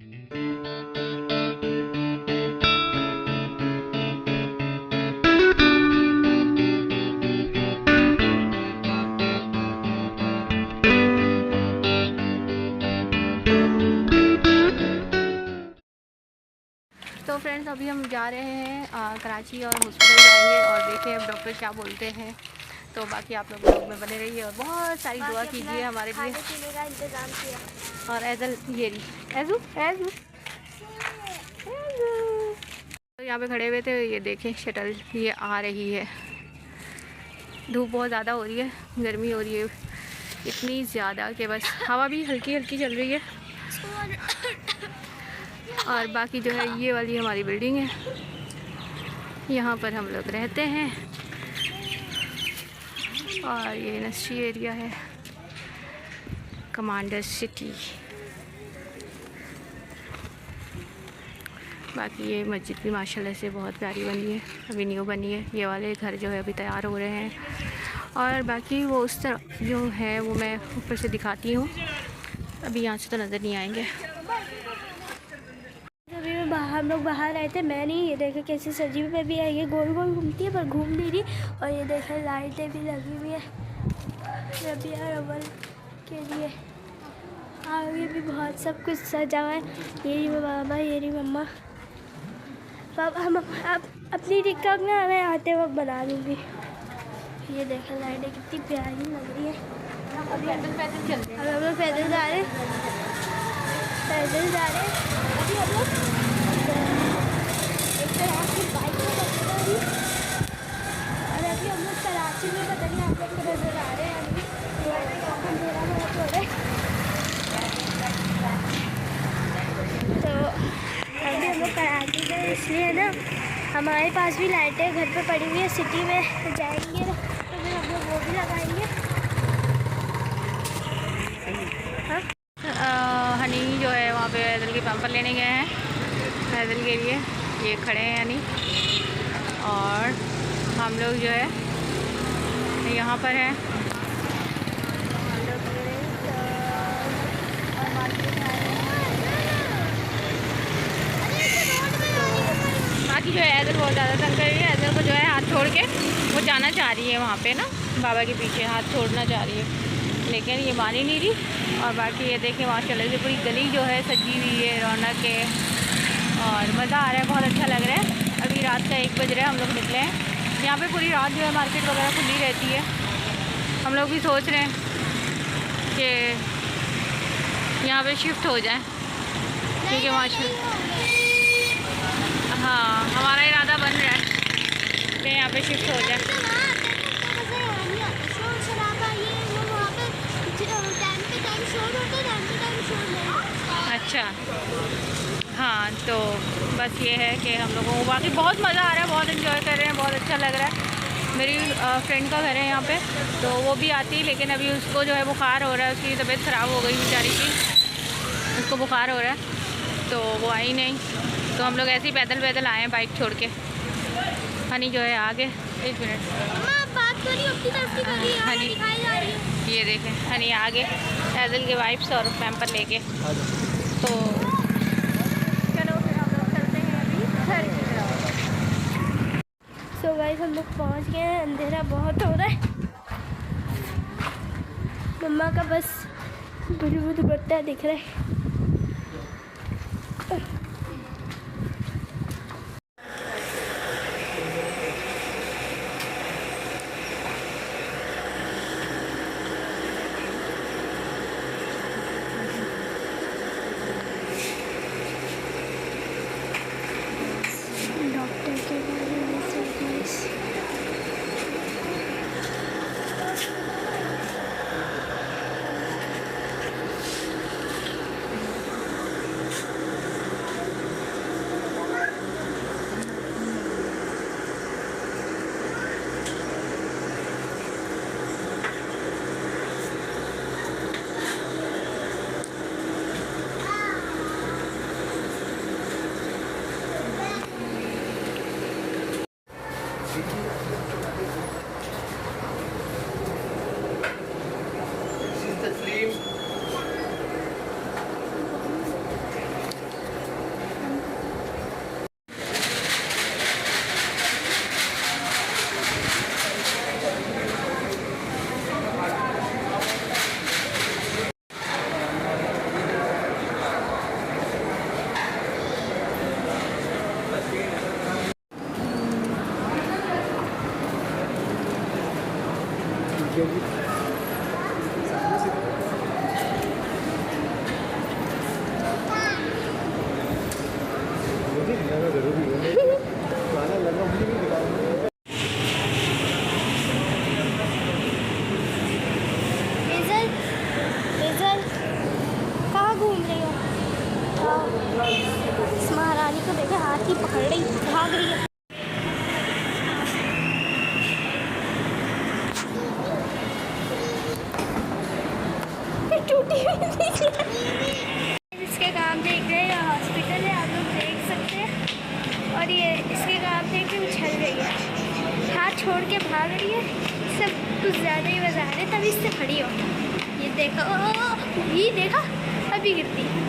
तो फ्रेंड्स अभी हम जा रहे हैं कराची और हॉस्पिटल जाएंगे और देखें अब डॉक्टर क्या बोलते हैं। तो बाकी आप लोग में बने रहिए और बहुत सारी दुआ कीजिए हमारे लिए। खाने पीने का इंतज़ाम किया। और एजल ये रही एजू एजू तो यहाँ पे खड़े हुए थे, ये देखें शटल ये आ रही है। धूप बहुत ज़्यादा हो रही है, गर्मी हो रही है इतनी ज़्यादा कि बस हवा भी हल्की हल्की चल रही है। और बाकी जो है ये वाली हमारी बिल्डिंग है, यहाँ पर हम लोग रहते हैं। और ये इंडस्ट्री एरिया है, कमांडर सिटी। बाकी ये मस्जिद भी माशाल्लाह से बहुत प्यारी बनी है, अभी न्यू बनी है। ये वाले घर जो है अभी तैयार हो रहे हैं। और बाकी वो उस तरफ जो है वो मैं ऊपर से दिखाती हूँ, अभी यहाँ से तो नज़र नहीं आएंगे। हम लोग बाहर आए थे, मैं नहीं, ये देखे कैसे सजी हुई पे भी है, ये गोल गोल घूमती है पर घूम नहीं रही। और ये देखे लाइटें भी लगी हुई है रबिया अव्वल के लिए। आगे भी बहुत सब कुछ सजा हुआ है। ये रही बाबा, ये रही मम्मा। पापा हम अपनी टिकटॉक ना मैं आते वक्त बना दूँगी। ये देखे लाइटें कितनी प्यारी लग रही है। अभी हम लोग पैदल चल रहे हैं, अब हम लोग पैदल जा रहे हैं, पैदल जा रहे हैं। अभी हम लोग बाइक में अभी, और अभी हम लोग कराची में पता नहीं आप लोग को नजर आ रहे हैं। अभी अंधेरा बहुत हो रहा है, तो अभी हम लोग कराची में, इसलिए ना हमारे पास भी लाइटें घर पे पड़ी हुई है। सिटी में जाएंगे ना तो फिर हम लोग वो भी लगाएंगे। हाँ हनी जो है वहाँ पे एजल के पैम्पर लेने गए हैं, एजल के लिए ये खड़े हैं यानी। और हम लोग जो है यहाँ पर हैं। बाकी जो है एजल बहुत ज़्यादा तंग कर रही है। एजल को जो है हाथ छोड़ के वो जाना चाह रही है वहाँ पे ना, बाबा के पीछे हाथ छोड़ना चाह रही है, लेकिन ये मान ही नहीं रही। और बाकी ये देखें माशाल्लाह से पूरी गली जो है सजी हुई है, रौनक है और मज़ा आ रहा है, बहुत अच्छा लग रहा है। अभी रात का 1 बज रहा है, हम लोग निकले हैं। यहाँ पे पूरी रात जो है मार्केट वगैरह खुली रहती है। हम लोग भी सोच रहे हैं कि यहाँ पे शिफ्ट हो जाए, ठीक है माशाल्लाह। हाँ हमारा इरादा बन रहा है कि यहाँ पे शिफ्ट हो जाए। अच्छा हाँ, तो बस ये है कि हम लोगों को बाकी बहुत मज़ा आ रहा है, बहुत इन्जॉय कर रहे हैं, बहुत अच्छा लग रहा है। मेरी फ्रेंड का घर है यहाँ पे, तो वो भी आती है, लेकिन अभी उसको जो है बुखार हो रहा है, उसकी तबीयत ख़राब हो गई बेचारी की, उसको बुखार हो रहा है तो वो आई नहीं। तो हम लोग ऐसे ही पैदल पैदल आए हैं बाइक छोड़ के। हनी जो है आगे, 1 मिनट हनी, ये देखें हनी आगे एजल के वाइप्स और पैम्पर लेके। तो चलो फिर हम लोग चलते हैं अभी घर की तरफ। सो गाइस हम लोग पहुँच गए हैं, अंधेरा बहुत हो रहा है। मम्मा का बस ब्लू दुपट्टा दिख रहा है। डॉक्टर के बारे में सब गाइस, हेजल, हेजल, कहाँ घूम रही हो? इस महारानी को देखे हाथ ही पकड़ रही, भाग रही है। टूटी हुई इसके काम देख रहे हैं, हॉस्पिटल है, आप लोग देख सकते हैं। और ये इसके काम देख के उछल रही है, हाथ छोड़ के भाग रही है। सब कुछ ज़्यादा ही मजा आ रहा है, तभी इससे खड़ी हो। ये देखो, ये देखा, अभी गिरती है।